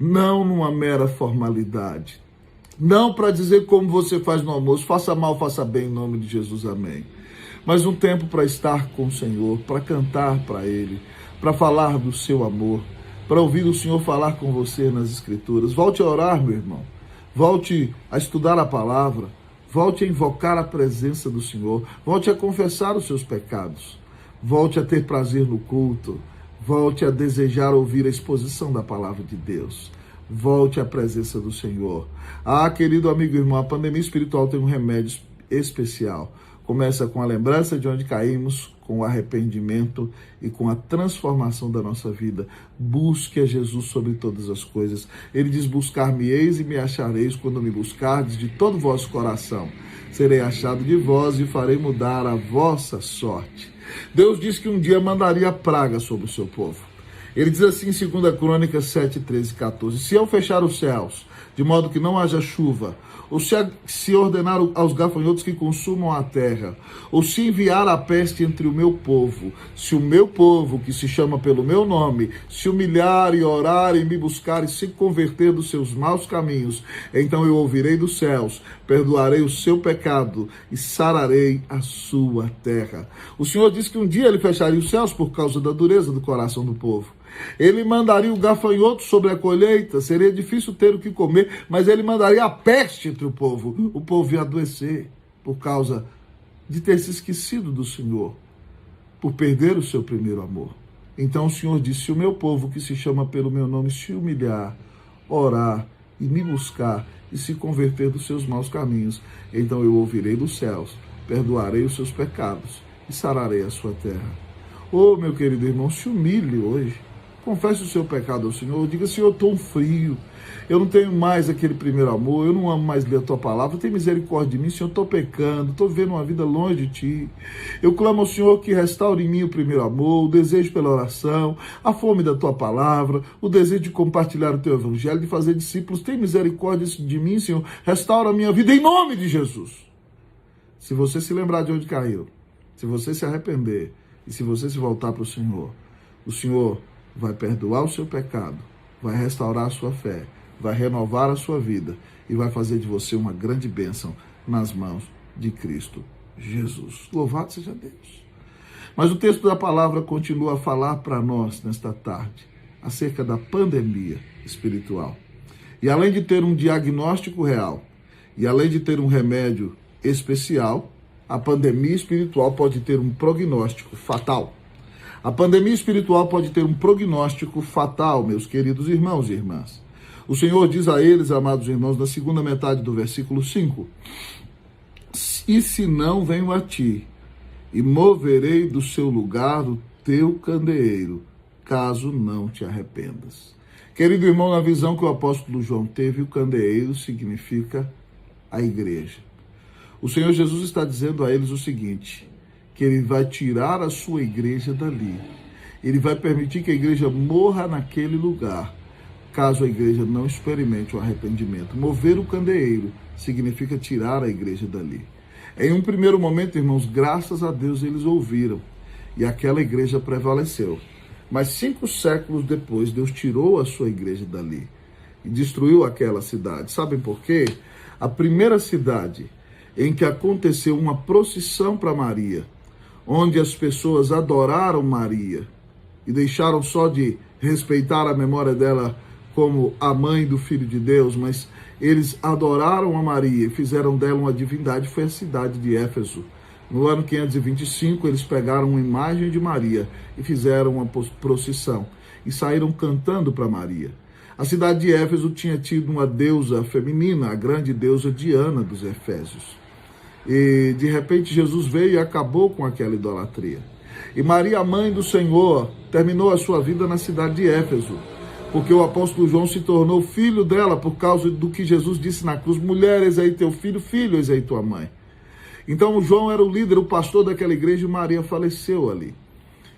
Não numa mera formalidade. Não para dizer como você faz no almoço, faça mal, faça bem, em nome de Jesus, amém. Mas um tempo para estar com o Senhor, para cantar para Ele, para falar do seu amor, para ouvir o Senhor falar com você nas Escrituras. Volte a orar, meu irmão. Volte a estudar a palavra. Volte a invocar a presença do Senhor. Volte a confessar os seus pecados. Volte a ter prazer no culto. Volte a desejar ouvir a exposição da palavra de Deus. Volte à presença do Senhor. Ah, querido amigo e irmão, a pandemia espiritual tem um remédio especial. Começa com a lembrança de onde caímos, com o arrependimento e com a transformação da nossa vida. Busque a Jesus sobre todas as coisas. Ele diz: buscar-me-eis e me achareis quando me buscardes de todo o vosso coração. Serei achado de vós e farei mudar a vossa sorte. Deus disse que um dia mandaria praga sobre o seu povo. Ele diz assim em 2 Crônicas 7, 13 e 14: se eu fechar os céus, de modo que não haja chuva, ou se ordenar aos gafanhotos que consumam a terra, ou se enviar a peste entre o meu povo, se o meu povo, que se chama pelo meu nome, se humilhar e orar e me buscar e se converter dos seus maus caminhos, então eu ouvirei dos céus, perdoarei o seu pecado e sararei a sua terra. O Senhor disse que um dia ele fecharia os céus por causa da dureza do coração do povo. Ele mandaria o gafanhoto sobre a colheita, seria difícil ter o que comer, mas ele mandaria a peste entre o povo ia adoecer por causa de ter se esquecido do Senhor, por perder o seu primeiro amor. Então o Senhor disse: se o meu povo, que se chama pelo meu nome, se humilhar, orar e me buscar e se converter dos seus maus caminhos, então eu ouvirei dos céus, perdoarei os seus pecados e sararei a sua terra. Oh, meu querido irmão, se humilhe hoje. Confesse o seu pecado ao Senhor. Diga: Senhor, eu estou frio. Eu não tenho mais aquele primeiro amor. Eu não amo mais ler a tua palavra. Tem misericórdia de mim, Senhor. Estou pecando. Estou vivendo uma vida longe de ti. Eu clamo ao Senhor que restaure em mim o primeiro amor, o desejo pela oração, a fome da tua palavra, o desejo de compartilhar o teu evangelho, de fazer discípulos. Tem misericórdia de mim, Senhor. Restaura a minha vida em nome de Jesus. Se você se lembrar de onde caiu, se você se arrepender e se você se voltar para o Senhor vai perdoar o seu pecado, vai restaurar a sua fé, vai renovar a sua vida e vai fazer de você uma grande bênção nas mãos de Cristo Jesus. Louvado seja Deus. Mas o texto da palavra continua a falar para nós nesta tarde acerca da pandemia espiritual. E além de ter um diagnóstico real, e além de ter um remédio especial, a pandemia espiritual pode ter um prognóstico fatal. A pandemia espiritual pode ter um prognóstico fatal, meus queridos irmãos e irmãs. O Senhor diz a eles, amados irmãos, na segunda metade do versículo 5: e se não venho a ti, e moverei do seu lugar o teu candeeiro, caso não te arrependas. Querido irmão, na visão que o apóstolo João teve, o candeeiro significa a igreja. O Senhor Jesus está dizendo a eles o seguinte: que ele vai tirar a sua igreja dali. Ele vai permitir que a igreja morra naquele lugar, caso a igreja não experimente o arrependimento. Mover o candeeiro significa tirar a igreja dali. Em um primeiro momento, irmãos, graças a Deus eles ouviram e aquela igreja prevaleceu. Mas 5 séculos depois, Deus tirou a sua igreja dali e destruiu aquela cidade. Sabem por quê? A primeira cidade em que aconteceu uma procissão para Maria, onde as pessoas adoraram Maria e deixaram só de respeitar a memória dela como a mãe do Filho de Deus, mas eles adoraram a Maria e fizeram dela uma divindade, foi a cidade de Éfeso. No ano 525, eles pegaram uma imagem de Maria e fizeram uma procissão e saíram cantando para Maria. A cidade de Éfeso tinha tido uma deusa feminina, a grande deusa Diana dos Efésios. E de repente Jesus veio e acabou com aquela idolatria. E Maria, mãe do Senhor, terminou a sua vida na cidade de Éfeso, porque o apóstolo João se tornou filho dela por causa do que Jesus disse na cruz: mulher, eis aí teu filho, filho, eis aí tua mãe. Então o João era o líder, o pastor daquela igreja, e Maria faleceu ali.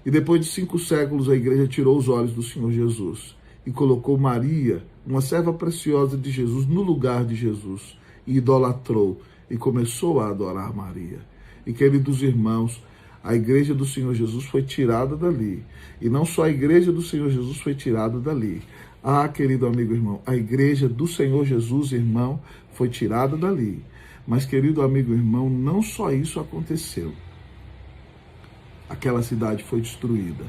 E depois de 5 séculos a igreja tirou os olhos do Senhor Jesus e colocou Maria, uma serva preciosa de Jesus, no lugar de Jesus, e idolatrou e começou a adorar Maria. E queridos irmãos, a igreja do Senhor Jesus foi tirada dali. E não só a igreja do Senhor Jesus foi tirada dali. Ah, querido amigo irmão, a igreja do Senhor Jesus, irmão, foi tirada dali. Mas, querido amigo irmão, não só isso aconteceu. Aquela cidade foi destruída.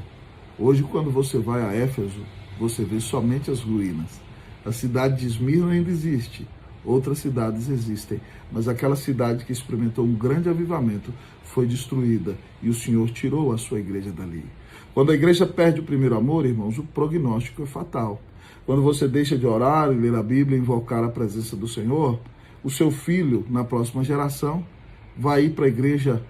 Hoje, quando você vai a Éfeso, você vê somente as ruínas. A cidade de Esmirna ainda existe. Outras cidades existem, mas aquela cidade que experimentou um grande avivamento foi destruída e o Senhor tirou a sua igreja dali. Quando a igreja perde o primeiro amor, irmãos, o prognóstico é fatal. Quando você deixa de orar e ler a Bíblia e invocar a presença do Senhor, o seu filho, na próxima geração, vai ir para a igreja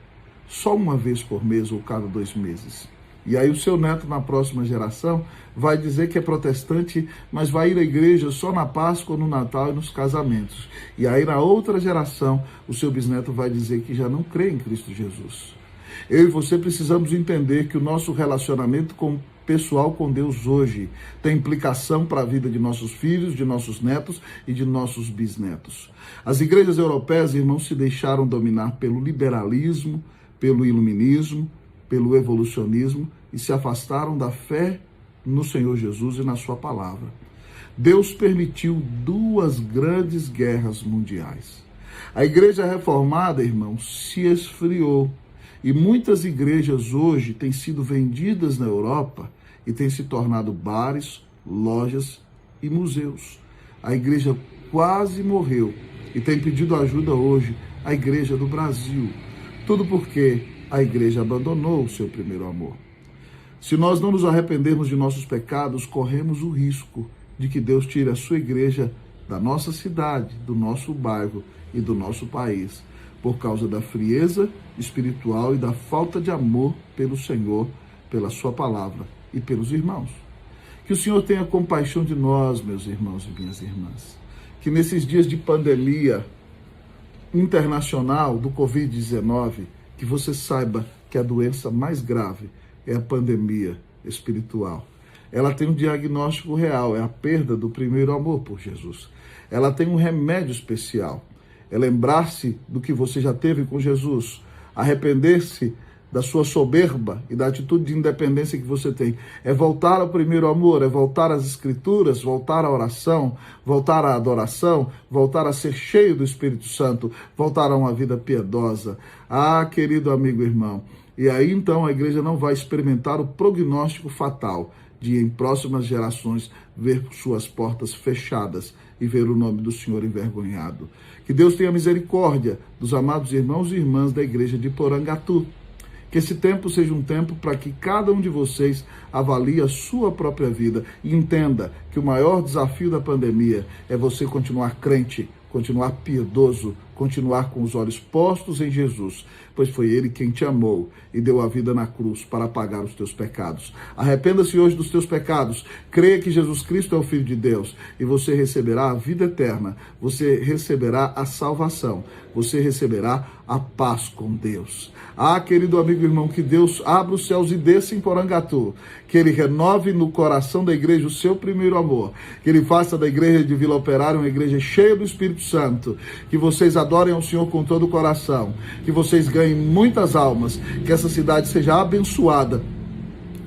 só uma vez por mês ou cada 2 meses. E aí o seu neto na próxima geração vai dizer que é protestante, mas vai ir à igreja só na Páscoa, no Natal e nos casamentos. E aí na outra geração o seu bisneto vai dizer que já não crê em Cristo Jesus. Eu e você precisamos entender que o nosso relacionamento pessoal com Deus hoje tem implicação para a vida de nossos filhos, de nossos netos e de nossos bisnetos. As igrejas europeias, irmãos, se deixaram dominar pelo liberalismo, pelo iluminismo, pelo evolucionismo e se afastaram da fé no Senhor Jesus e na sua palavra. Deus permitiu 2 grandes guerras mundiais. A igreja reformada, irmãos, se esfriou. E muitas igrejas hoje têm sido vendidas na Europa e têm se tornado bares, lojas e museus. A igreja quase morreu e tem pedido ajuda hoje a igreja do Brasil. Tudo porque a igreja abandonou o seu primeiro amor. Se nós não nos arrependermos de nossos pecados, corremos o risco de que Deus tire a sua igreja da nossa cidade, do nosso bairro e do nosso país, por causa da frieza espiritual e da falta de amor pelo Senhor, pela sua palavra e pelos irmãos. Que o Senhor tenha compaixão de nós, meus irmãos e minhas irmãs. Que nesses dias de pandemia internacional do Covid-19, que você saiba que a doença mais grave é a pandemia espiritual. Ela tem um diagnóstico real, é a perda do primeiro amor por Jesus. Ela tem um remédio especial, é lembrar-se do que você já teve com Jesus, arrepender-se da sua soberba e da atitude de independência que você tem. É voltar ao primeiro amor, é voltar às Escrituras, voltar à oração, voltar à adoração, voltar a ser cheio do Espírito Santo, voltar a uma vida piedosa. Ah, querido amigo e irmão, e aí então a igreja não vai experimentar o prognóstico fatal de em próximas gerações ver suas portas fechadas e ver o nome do Senhor envergonhado. Que Deus tenha misericórdia dos amados irmãos e irmãs da igreja de Porangatu. Que esse tempo seja um tempo para que cada um de vocês avalie a sua própria vida e entenda que o maior desafio da pandemia é você continuar crente, continuar piedoso, continuar com os olhos postos em Jesus, pois foi Ele quem te amou e deu a vida na cruz para pagar os teus pecados. Arrependa-se hoje dos teus pecados, creia que Jesus Cristo é o Filho de Deus e você receberá a vida eterna, você receberá a salvação, você receberá a paz com Deus. Ah, querido amigo e irmão, que Deus abra os céus e desça em Porangatu, que Ele renove no coração da igreja o seu primeiro amor, que Ele faça da igreja de Vila Operária uma igreja cheia do Espírito Santo, que vocês adorem ao Senhor com todo o coração, que vocês ganhem muitas almas, que essa cidade seja abençoada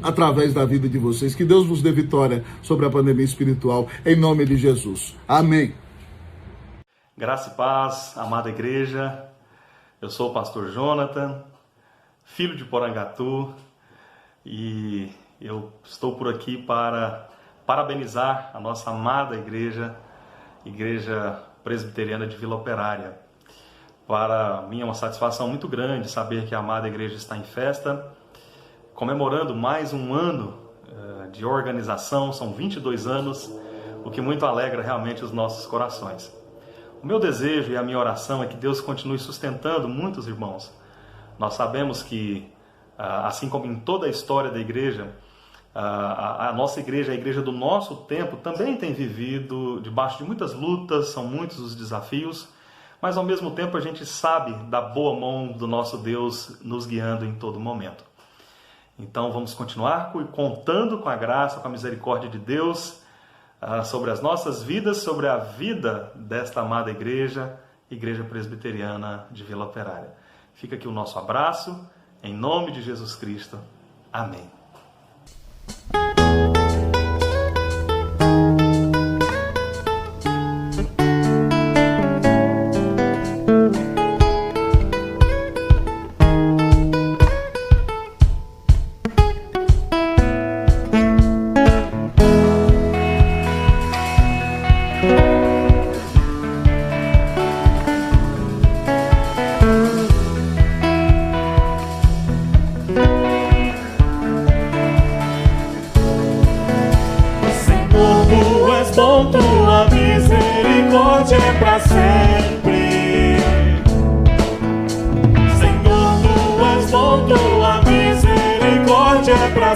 através da vida de vocês, que Deus vos dê vitória sobre a pandemia espiritual, em nome de Jesus. Amém. Graça e paz, amada igreja, eu sou o pastor Jonathan, filho de Porangatu, e eu estou por aqui para parabenizar a nossa amada igreja, Igreja Presbiteriana de Vila Operária. Para mim é uma satisfação muito grande saber que a amada igreja está em festa, comemorando mais um ano de organização, são 22 anos, o que muito alegra realmente os nossos corações. O meu desejo e a minha oração é que Deus continue sustentando muitos irmãos. Nós sabemos que, assim como em toda a história da igreja, a nossa igreja, a igreja do nosso tempo, também tem vivido debaixo de muitas lutas, são muitos os desafios, mas ao mesmo tempo a gente sabe da boa mão do nosso Deus nos guiando em todo momento. Então vamos continuar contando com a graça, com a misericórdia de Deus, sobre as nossas vidas, sobre a vida desta amada igreja, Igreja Presbiteriana de Vila Operária. Fica aqui o nosso abraço, em nome de Jesus Cristo. Amém.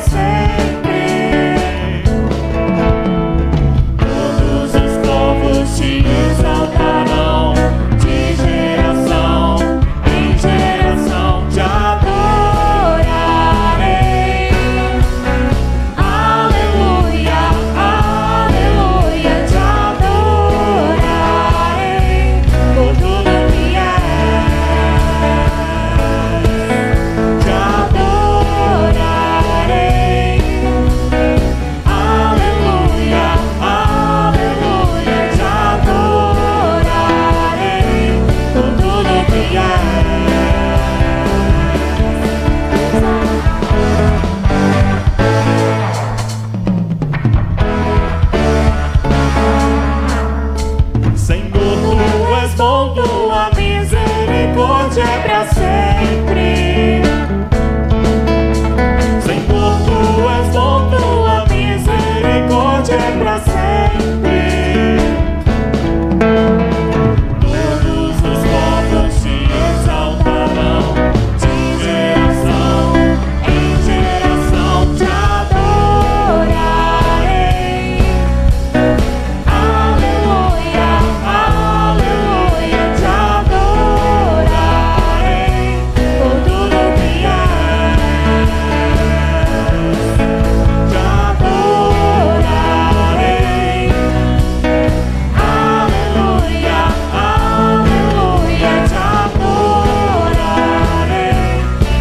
sempre. Todos os povos te exaltarão, de geração em geração te adorarei. Aleluia, aleluia, te adorarei por tudo que és. Te adorarei. Aleluia, aleluia, te adorarei por tudo que Senhor, tu és bom, tua misericórdia é pra sempre. Senhor, tu és bom, tua misericórdia é pra sempre. Todos os povos te exaltarão, de geração em geração te adorarei. Aleluia, aleluia, te adorarei por tudo que és. Te adorarei. Aleluia, aleluia, te adorarei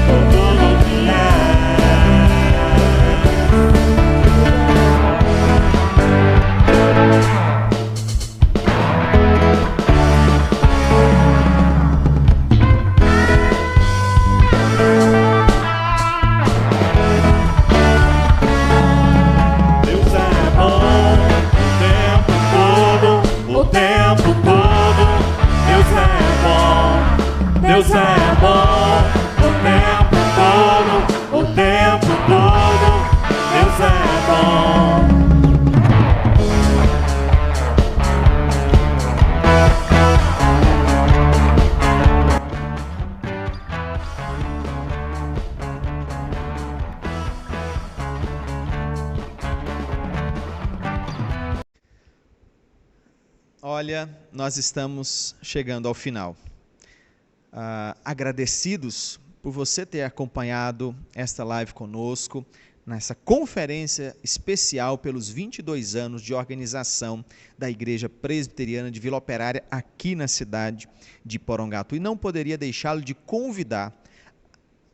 por tudo que Deus é bom o tempo todo. Deus é bom, Deus é bom o tempo todo, o tempo todo. Deus é bom. Olha, nós estamos chegando ao final. Agradecidos por você ter acompanhado esta live conosco, nessa conferência especial pelos 22 anos de organização da Igreja Presbiteriana de Vila Operária aqui na cidade de Porangatu. E não poderia deixá-lo de convidar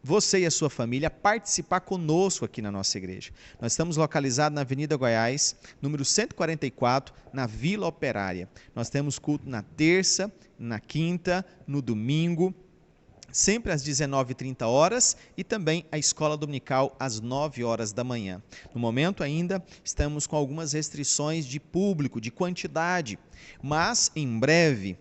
você e a sua família a participar conosco aqui na nossa igreja. Nós estamos localizados na Avenida Goiás, número 144, na Vila Operária. Nós temos culto na terça, na quinta, no domingo, sempre às 19h30 e também a escola dominical às 9h da manhã. No momento ainda estamos com algumas restrições de público, de quantidade, mas em breve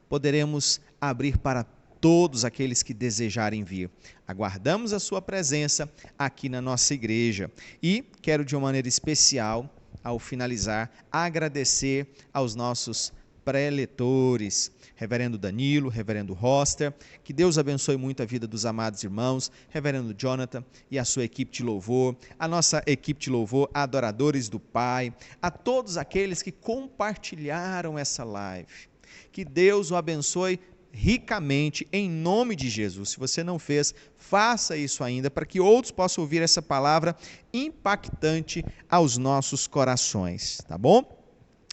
poderemos abrir para todos aqueles que desejarem vir. Aguardamos a sua presença aqui na nossa igreja e quero de uma maneira especial, ao finalizar, agradecer aos nossos preletores, Reverendo Danilo, Reverendo Roster, que Deus abençoe muito a vida dos amados irmãos, Reverendo Jonathan e a sua equipe de louvor, a nossa equipe de louvor, adoradores do Pai, a todos aqueles que compartilharam essa live. Que Deus o abençoe ricamente, em nome de Jesus. Se você não fez, faça isso ainda, para que outros possam ouvir essa palavra impactante aos nossos corações, tá bom?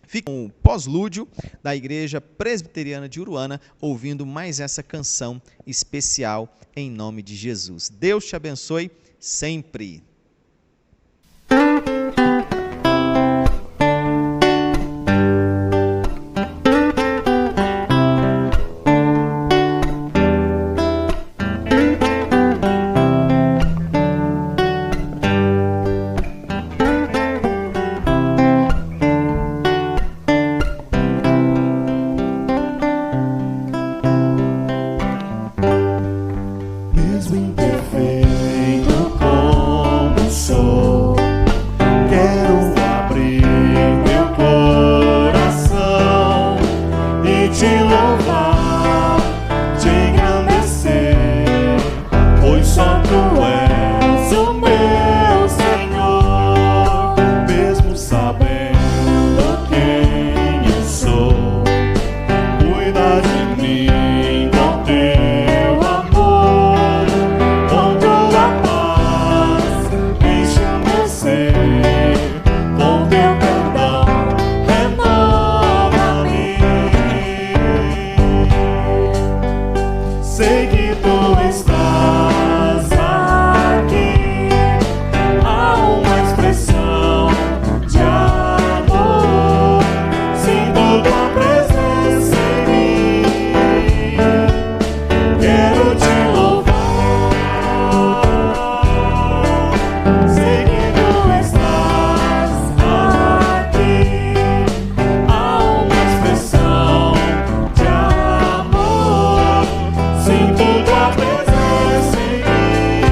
Fique com o pós-lúdio da Igreja Presbiteriana de Uruana, ouvindo mais essa canção especial em nome de Jesus. Deus te abençoe sempre. Mesmo imperfeito como sei que tu estás aqui. Há uma expressão de amor, sinto tua presença em mim. Quero te louvar, sei que tu estás aqui. Há uma expressão de amor, sinto tua presença em mim.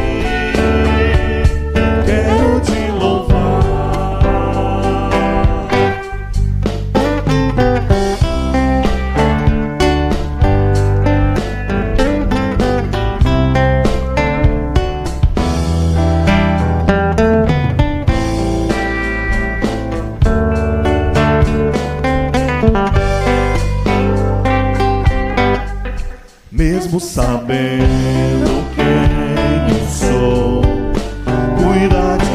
Quero te louvar. Mesmo sabendo quem eu sou, cuida de